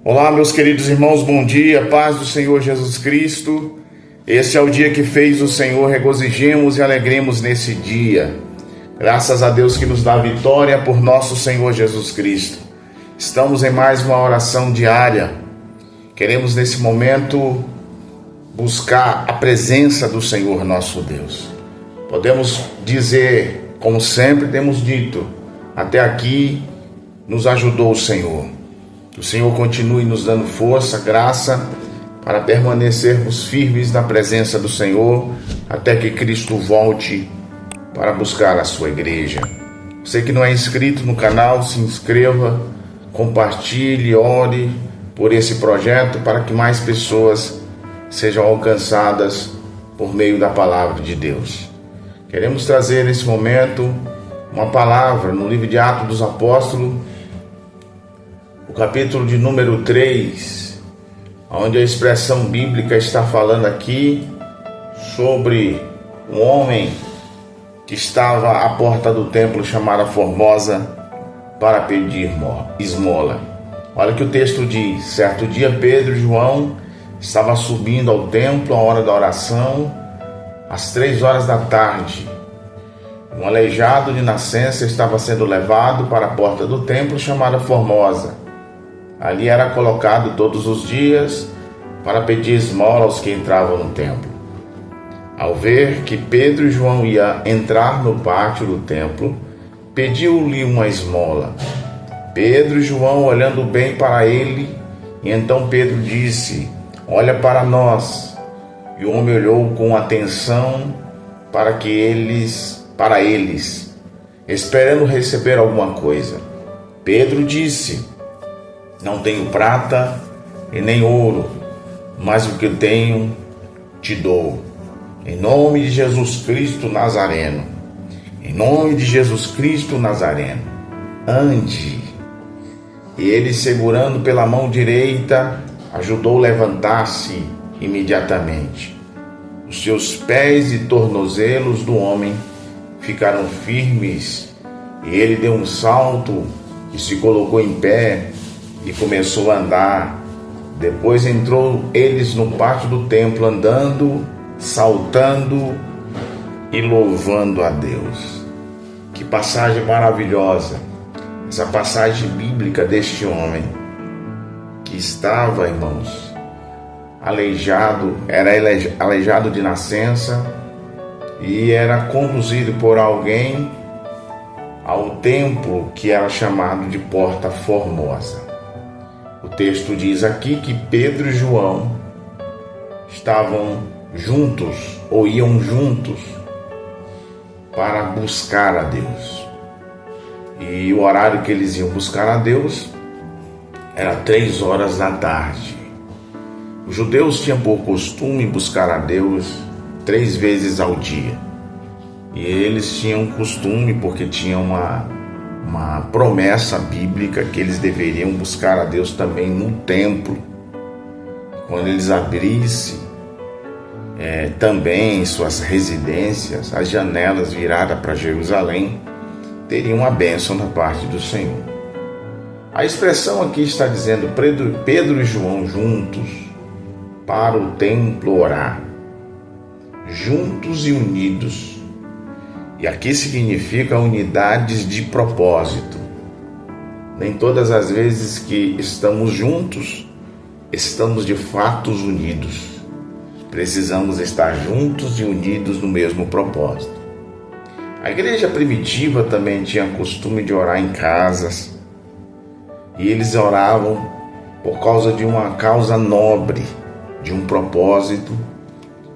Olá, meus queridos irmãos, bom dia, paz do Senhor Jesus Cristo. Esse é o dia que fez o Senhor, regozijemos e alegremos nesse dia. Graças a Deus que nos dá vitória por nosso Senhor Jesus Cristo. Estamos em mais uma oração diária. Queremos nesse momento buscar a presença do Senhor nosso Deus. Podemos dizer, como sempre temos dito, até aqui nos ajudou o Senhor. Que o Senhor continue nos dando força, graça, para permanecermos firmes na presença do Senhor, até que Cristo volte para buscar a sua igreja. Você que não é inscrito no canal, se inscreva, compartilhe, ore por esse projeto, para que mais pessoas sejam alcançadas por meio da palavra de Deus. Queremos trazer nesse momento uma palavra no livro de Atos dos Apóstolos, o capítulo de número 3, onde a expressão bíblica está falando aqui sobre um homem que estava à porta do templo chamada Formosa para pedir esmola. Olha que o texto diz: certo dia Pedro e João estavam subindo ao templo à hora da oração, às 3 horas da tarde. Um aleijado de nascença estava sendo levado para a porta do templo chamada Formosa. Ali era colocado todos os dias para pedir esmola aos que entravam no templo. Ao ver que Pedro e João iam entrar no pátio do templo, pediu-lhe uma esmola. Pedro e João olhando bem para ele, e então Pedro disse: olha para nós. E o homem olhou com atenção para eles, esperando receber alguma coisa. Pedro disse: não tenho prata e nem ouro, mas o que tenho te dou. Em nome de Jesus Cristo Nazareno. Em nome de Jesus Cristo Nazareno. Ande. E ele, segurando pela mão direita, ajudou a levantar-se imediatamente. Os seus pés e tornozelos do homem ficaram firmes, e ele deu um salto e se colocou em pé e começou a andar. Depois entrou eles no pátio do templo, andando, saltando e louvando a Deus. Que passagem maravilhosa! Essa passagem bíblica deste homem que estava, irmãos, aleijado, era aleijado de nascença e era conduzido por alguém ao templo que era chamado de Porta Formosa. O texto diz aqui que Pedro e João estavam juntos, ou iam juntos, para buscar a Deus. E o horário que eles iam buscar a Deus era 3 horas da tarde. Os judeus tinham por costume buscar a Deus 3 vezes ao dia. E eles tinham costume, porque tinham uma promessa bíblica que eles deveriam buscar a Deus também no templo. Quando eles abrissem também em suas residências, as janelas viradas para Jerusalém, teriam uma bênção da parte do Senhor. A expressão aqui está dizendo Pedro e João juntos para o templo orar, juntos e unidos. E aqui significa unidades de propósito. Nem todas as vezes que estamos juntos, estamos de fato unidos. Precisamos estar juntos e unidos no mesmo propósito. A igreja primitiva também tinha costume de orar em casas. E eles oravam por causa de uma causa nobre, de um propósito,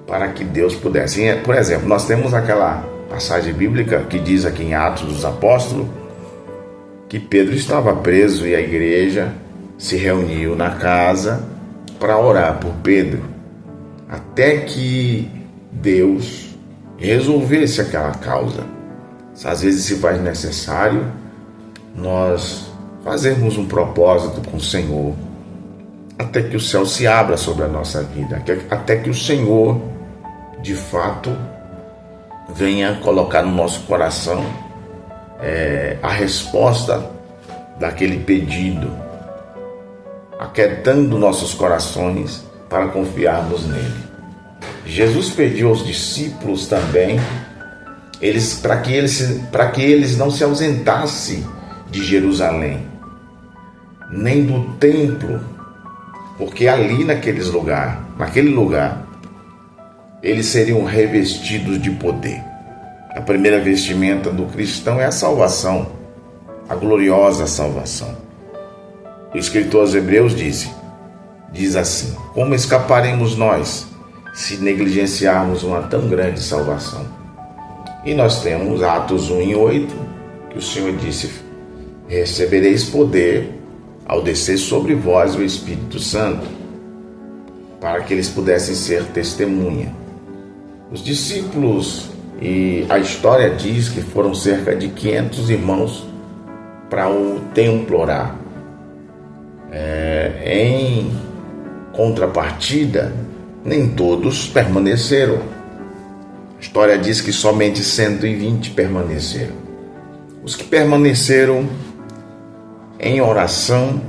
para que Deus pudesse. Por exemplo, nós temos aquela passagem bíblica que diz aqui em Atos dos Apóstolos que Pedro estava preso e a igreja se reuniu na casa para orar por Pedro, até que Deus resolvesse aquela causa. Às vezes se faz necessário nós fazermos um propósito com o Senhor, até que o céu se abra sobre a nossa vida, até que o Senhor de fato venha colocar no nosso coração a resposta daquele pedido. aquietando nossos corações para confiarmos nele. Jesus pediu aos discípulos também, para que eles não se ausentassem de Jerusalém, nem do templo, porque ali naquele lugar, eles seriam revestidos de poder. A primeira vestimenta do cristão é a salvação, a gloriosa salvação. O escritor aos Hebreus diz assim: como escaparemos nós se negligenciarmos uma tão grande salvação? E nós temos Atos 1:8, que o Senhor disse: recebereis poder ao descer sobre vós o Espírito Santo, para que eles pudessem ser testemunha. Os discípulos, e a história diz que foram cerca de 500 irmãos para o templo orar. Em contrapartida, nem todos permaneceram. A história diz que somente 120 permaneceram. Os que permaneceram em oração,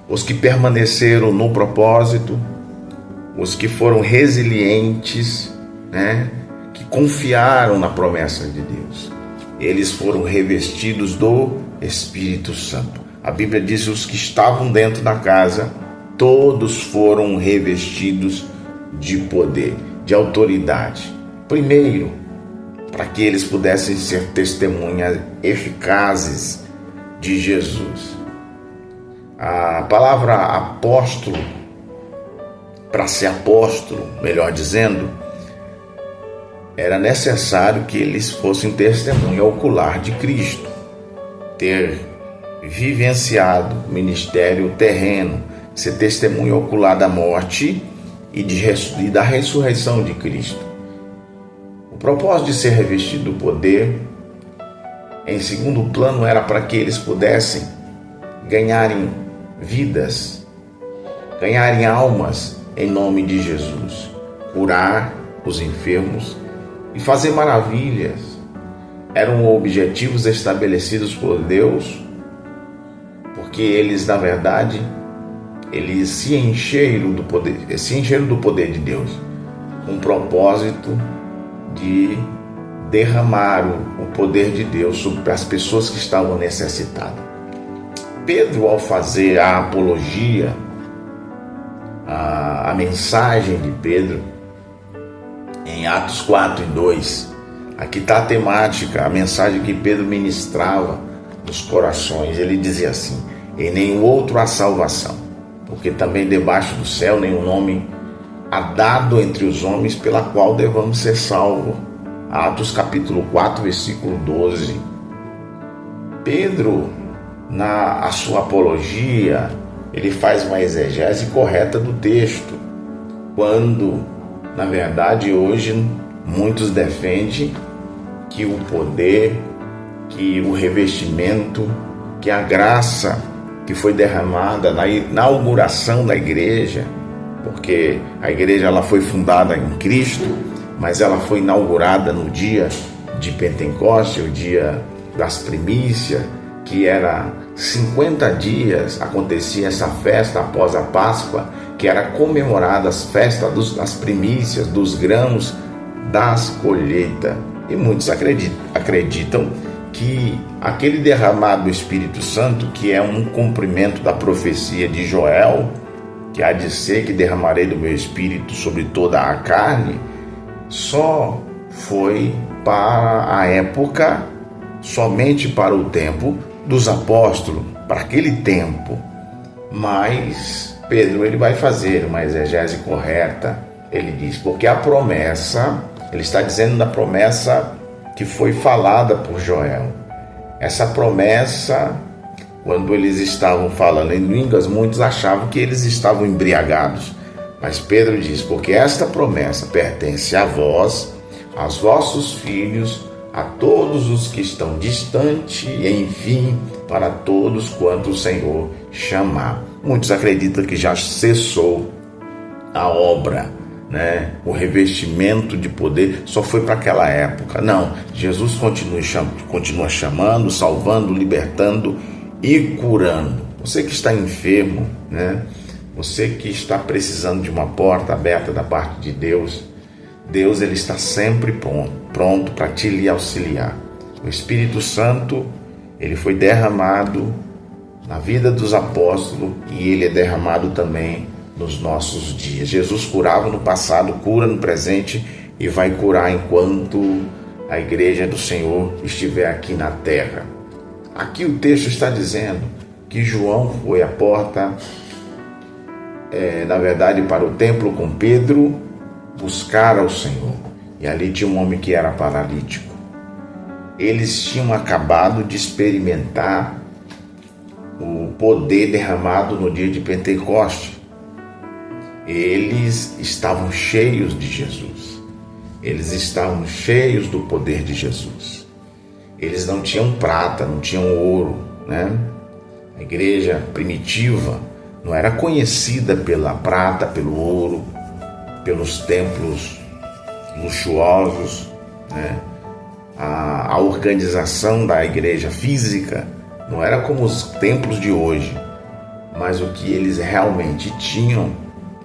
os que permaneceram no propósito, os que foram resilientes, que confiaram na promessa de Deus, eles foram revestidos do Espírito Santo. A Bíblia diz que os que estavam dentro da casa, todos foram revestidos de poder, de autoridade. Primeiro, para que eles pudessem ser testemunhas eficazes de Jesus. A palavra apóstolo, para ser apóstolo, melhor dizendo, era necessário que eles fossem testemunha ocular de Cristo, ter vivenciado o ministério terreno, ser testemunha ocular da morte e da ressurreição de Cristo. O propósito de ser revestido do poder, em segundo plano, era para que eles pudessem ganharem vidas, ganharem almas em nome de Jesus, curar os enfermos e fazer maravilhas. Eram objetivos estabelecidos por Deus, porque eles, na verdade, eles se encheram do poder de Deus, com o propósito de derramar o poder de Deus sobre as pessoas que estavam necessitadas. Pedro, ao fazer a apologia, a mensagem de Pedro, em Atos 4:2, aqui está a temática, a mensagem que Pedro ministrava nos corações. Ele dizia assim: em nenhum outro há salvação, porque também debaixo do céu nenhum nome há dado entre os homens pela qual devamos ser salvos. Atos capítulo 4, versículo 12. Pedro, na sua apologia, ele faz uma exegese correta do texto, quando, na verdade, hoje muitos defendem que o poder, que o revestimento, que a graça que foi derramada na inauguração da igreja, porque a igreja ela foi fundada em Cristo, mas ela foi inaugurada no dia de Pentecostes, o dia das primícias, que era 50 dias, acontecia essa festa após a Páscoa, que era comemorada as festas das primícias, dos grãos, das colheitas. E muitos acreditam que aquele derramado do Espírito Santo, que é um cumprimento da profecia de Joel, que há de ser que derramarei do meu Espírito sobre toda a carne, só foi para a época, somente para o tempo dos apóstolos, para aquele tempo. Mas Pedro, ele vai fazer uma exegese correta. Ele diz, porque a promessa, ele está dizendo da promessa que foi falada por Joel. Essa promessa, quando eles estavam falando em línguas, muitos achavam que eles estavam embriagados. Mas Pedro diz, porque esta promessa pertence a vós, aos vossos filhos, a todos os que estão distantes e, enfim, para todos quanto o Senhor chamar. Muitos acreditam que já cessou a obra, o revestimento de poder só foi para aquela época. Não, Jesus continua chamando, salvando, libertando e curando. Você que está enfermo, né? Você que está precisando de uma porta aberta da parte de Deus, Deus ele está sempre pronto para te lhe auxiliar. O Espírito Santo, ele foi derramado na vida dos apóstolos e ele é derramado também nos nossos dias. Jesus curava no passado, cura no presente e vai curar enquanto a igreja do Senhor estiver aqui na terra. Aqui o texto está dizendo que João foi à porta, na verdade, para o templo com Pedro, buscar ao Senhor. E ali tinha um homem que era paralítico. Eles tinham acabado de experimentar o poder derramado no dia de Pentecoste. Eles estavam cheios de Jesus. Eles estavam cheios do poder de Jesus. Eles não tinham prata, não tinham ouro, né? A igreja primitiva não era conhecida pela prata, pelo ouro, pelos templos luxuosos, né? A organização da igreja física não era como os templos de hoje, mas o que eles realmente tinham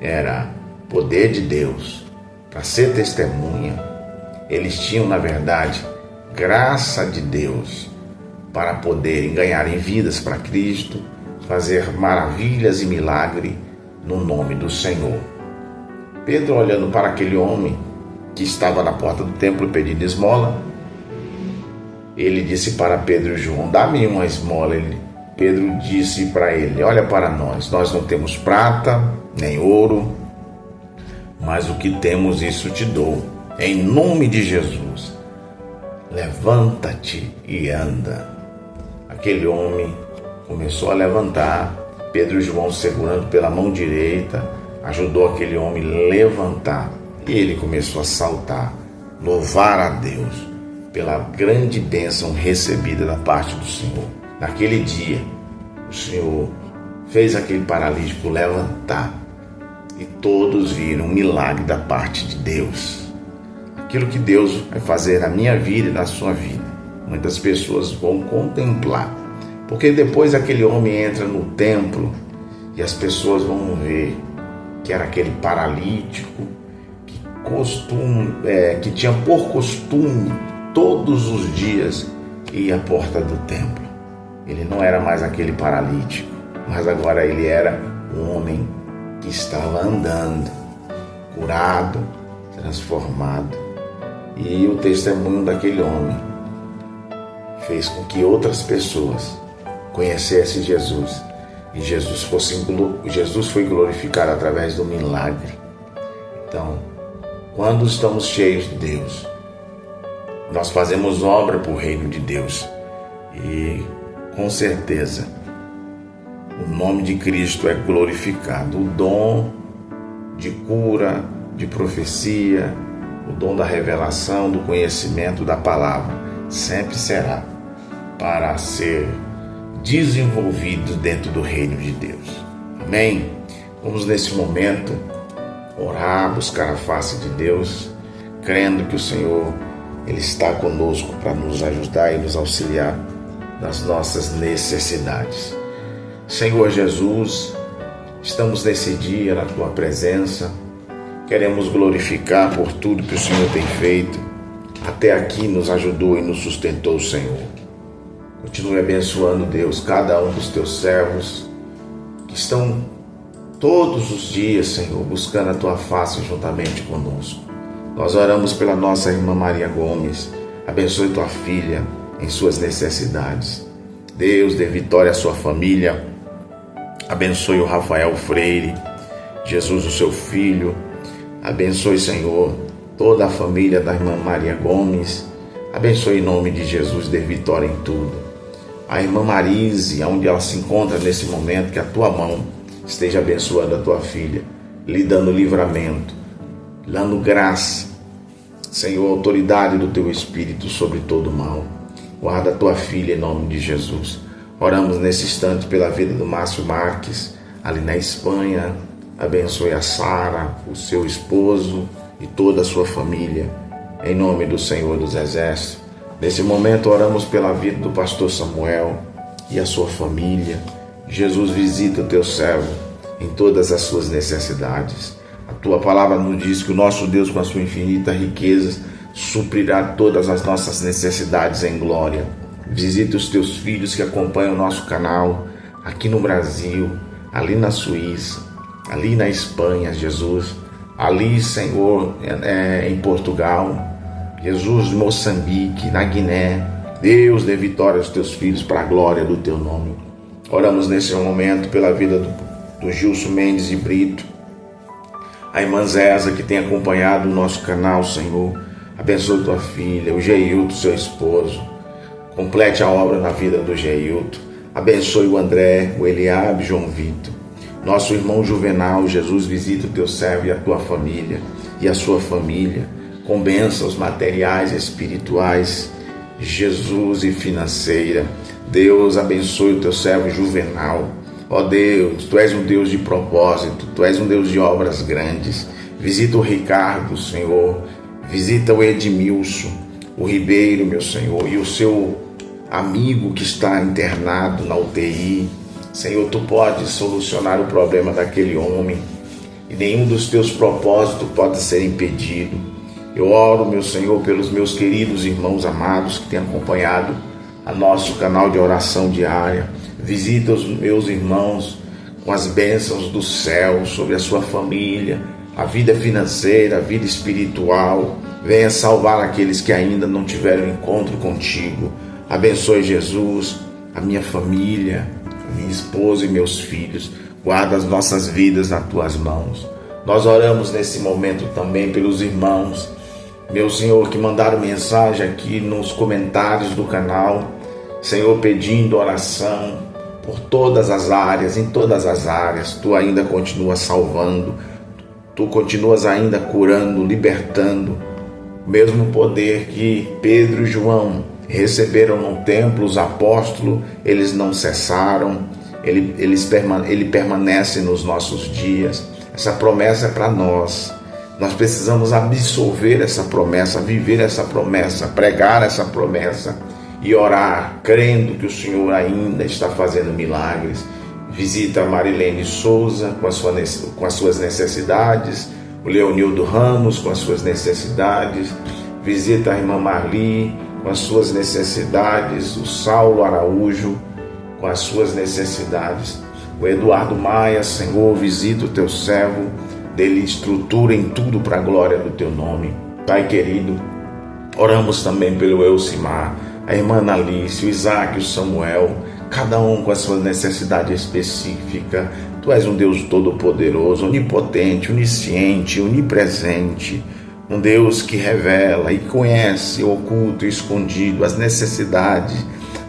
era poder de Deus para ser testemunha. Eles tinham, na verdade, graça de Deus para poderem ganharem vidas para Cristo, fazer maravilhas e milagres no nome do Senhor. Pedro, olhando para aquele homem que estava na porta do templo pedindo esmola, ele disse para Pedro e João: dá-me uma esmola. Pedro disse para ele: olha para nós não temos prata nem ouro, mas o que temos isso te dou. Em nome de Jesus, levanta-te e anda. Aquele homem começou a levantar. Pedro e João, segurando pela mão direita, ajudou aquele homem a levantar. E ele começou a saltar, louvar a Deus pela grande bênção recebida da parte do Senhor. Naquele dia, o Senhor fez aquele paralítico levantar e todos viram um milagre da parte de Deus. Aquilo que Deus vai fazer na minha vida e na sua vida, muitas pessoas vão contemplar, porque depois aquele homem entra no templo e as pessoas vão ver que era aquele paralítico que tinha por costume todos os dias ir à porta do templo. Ele não era mais aquele paralítico, mas agora ele era um homem que estava andando, curado, transformado. E o testemunho daquele homem fez com que outras pessoas conhecessem Jesus. E Jesus foi glorificado através do milagre. Então, quando estamos cheios de Deus, nós fazemos obra para o reino de Deus. E, com certeza, o nome de Cristo é glorificado. O dom de cura, de profecia, o dom da revelação, do conhecimento da palavra, sempre será para ser desenvolvido dentro do reino de Deus. Amém? Vamos nesse momento orar, buscar a face de Deus, crendo que o Senhor Ele está conosco para nos ajudar e nos auxiliar nas nossas necessidades. Senhor Jesus, estamos nesse dia na Tua presença, queremos glorificar por tudo que o Senhor tem feito. Até aqui nos ajudou e nos sustentou o Senhor. Continue abençoando, Deus, cada um dos Teus servos que estão todos os dias, Senhor, buscando a Tua face juntamente conosco. Nós oramos pela nossa irmã Maria Gomes. Abençoe Tua filha em suas necessidades. Deus, dê vitória à sua família. Abençoe o Rafael Freire, Jesus, o seu filho. Abençoe, Senhor, toda a família da irmã Maria Gomes. Abençoe em nome de Jesus, dê vitória em tudo. A irmã Marise, onde ela se encontra nesse momento, que a Tua mão esteja abençoando a Tua filha, lhe dando livramento, dando graça. Senhor, autoridade do Teu Espírito sobre todo mal. Guarda a Tua filha em nome de Jesus. Oramos nesse instante pela vida do Márcio Marques, ali na Espanha. Abençoe a Sara, o seu esposo e toda a sua família, em nome do Senhor dos Exércitos. Nesse momento oramos pela vida do pastor Samuel e a sua família, Jesus, visita o teu servo em todas as suas necessidades. A tua palavra nos diz que o nosso Deus, com a sua infinita riqueza, suprirá todas as nossas necessidades em glória. Visita os teus filhos que acompanham o nosso canal aqui no Brasil, ali na Suíça, ali na Espanha, Jesus, ali, Senhor, em Portugal, Jesus, Moçambique, na Guiné. Deus, dê vitória aos teus filhos para a glória do teu nome. Oramos nesse momento pela vida do Gilson Mendes de Brito, a irmã Zéza, que tem acompanhado o nosso canal, Senhor. Abençoe tua filha, o Geilton, seu esposo. Complete a obra na vida do Geilton. Abençoe o André, o Eliabe, João Vitor. Nosso irmão Juvenal, Jesus, visita o teu servo e a tua família e a sua família, com bênçãos materiais e espirituais, Jesus, e financeira. Deus, abençoe o teu servo Juvenal. Ó Deus, tu és um Deus de propósito, tu és um Deus de obras grandes. Visita o Ricardo, Senhor. Visita o Edmilson, o Ribeiro, meu Senhor, e o seu amigo que está internado na UTI. Senhor, tu podes solucionar o problema daquele homem e nenhum dos teus propósitos pode ser impedido. Eu oro, meu Senhor, pelos meus queridos irmãos amados que têm acompanhado a nosso canal de oração diária. Visita os meus irmãos com as bênçãos do céu sobre a sua família, a vida financeira, a vida espiritual. Venha salvar aqueles que ainda não tiveram encontro contigo. Abençoe, Jesus, a minha família, a minha esposa e meus filhos. Guarda as nossas vidas nas tuas mãos. Nós oramos nesse momento também pelos irmãos, meu Senhor, que mandaram mensagem aqui nos comentários do canal, Senhor, pedindo oração por todas as áreas, em todas as áreas. Tu ainda continuas salvando, tu continuas ainda curando, libertando. O mesmo poder que Pedro e João receberam no templo, os apóstolos, eles não cessaram, ele permanece nos nossos dias. Essa promessa é para nós. Nós precisamos absolver essa promessa, viver essa promessa, pregar essa promessa e orar, crendo que o Senhor ainda está fazendo milagres. Visita a Marilene Souza com as suas necessidades, o Leonildo Ramos com as suas necessidades. Visita a irmã Marli com as suas necessidades, o Saulo Araújo com as suas necessidades. O Eduardo Maia, Senhor, visita o teu servo, dê-lhe estrutura em tudo para a glória do teu nome. Pai querido, oramos também pelo Elcimar, a irmã Analice, o Isaac, o Samuel, cada um com a sua necessidade específica. Tu és um Deus todo-poderoso, onipotente, onisciente, onipresente, um Deus que revela e conhece oculto e escondido as necessidades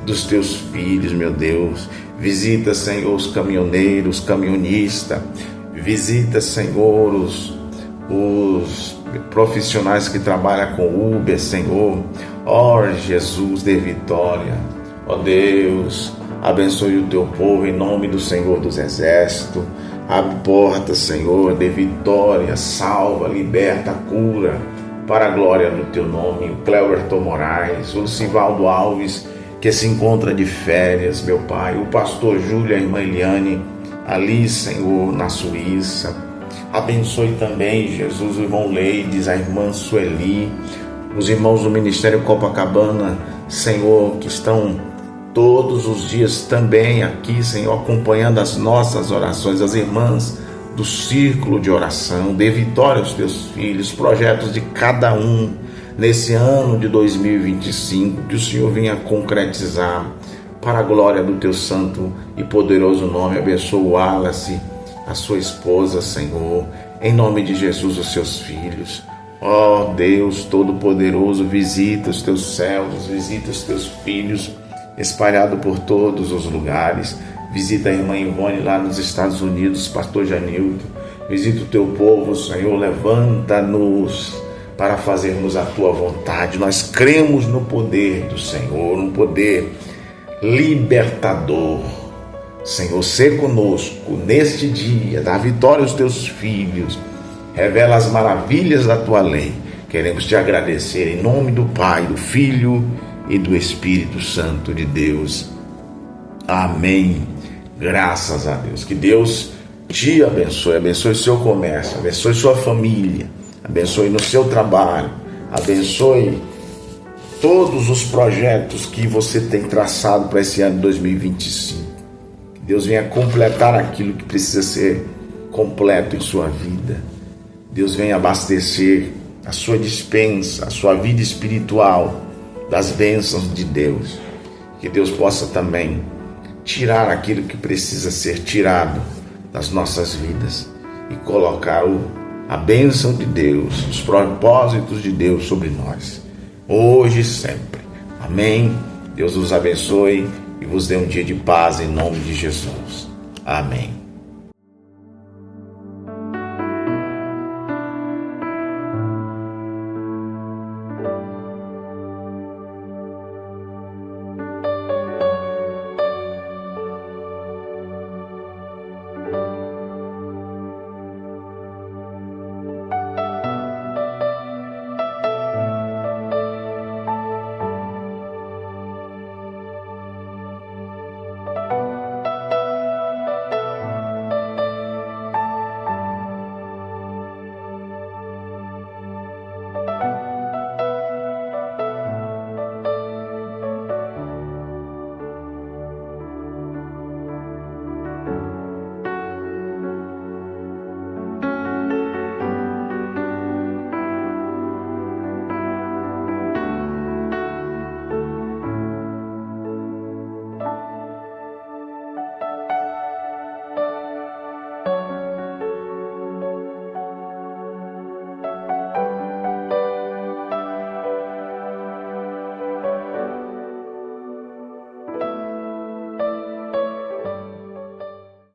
dos teus filhos, meu Deus. Visita, Senhor, os caminhoneiros, caminhonistas. Visita, Senhor, os profissionais que trabalham com Uber, Senhor. Ó Jesus, dê vitória. Ó Deus, abençoe o teu povo em nome do Senhor dos Exércitos. Abre portas, Senhor, dê vitória, salva, liberta, cura, para a glória do teu nome. O Cleberton Moraes, o Lucivaldo Alves, que se encontra de férias, meu Pai. O pastor Júlio, a irmã Eliane, ali, Senhor, na Suíça. Abençoe também, Jesus, o irmão Leides, a irmã Sueli, os irmãos do Ministério Copacabana, Senhor, que estão todos os dias também aqui, Senhor, acompanhando as nossas orações, as irmãs do círculo de oração. Dê vitória aos teus filhos, projetos de cada um nesse ano de 2025, que o Senhor venha concretizar para a glória do teu santo e poderoso nome. Abençoa o Wallace, a sua esposa, Senhor, em nome de Jesus, os seus filhos. Ó Deus Todo-Poderoso, visita os teus servos, visita os teus filhos, espalhado por todos os lugares. Visita a irmã Ivone lá nos Estados Unidos, pastor Janildo. Visita o teu povo, Senhor, levanta-nos para fazermos a tua vontade. Nós cremos no poder do Senhor, no poder libertador. Senhor, sê conosco neste dia, dá vitória aos teus filhos, revela as maravilhas da tua lei. Queremos te agradecer em nome do Pai, do Filho e do Espírito Santo de Deus. Amém. Graças a Deus. Que Deus te abençoe, abençoe seu comércio, abençoe sua família, abençoe no seu trabalho, abençoe todos os projetos que você tem traçado para esse ano de 2025. Que Deus venha completar aquilo que precisa ser completo em sua vida. Deus venha abastecer a sua despensa, a sua vida espiritual das bênçãos de Deus. Que Deus possa também tirar aquilo que precisa ser tirado das nossas vidas e colocar a bênção de Deus, os propósitos de Deus sobre nós, hoje e sempre. Amém. Deus os abençoe e vos dê um dia de paz em nome de Jesus. Amém.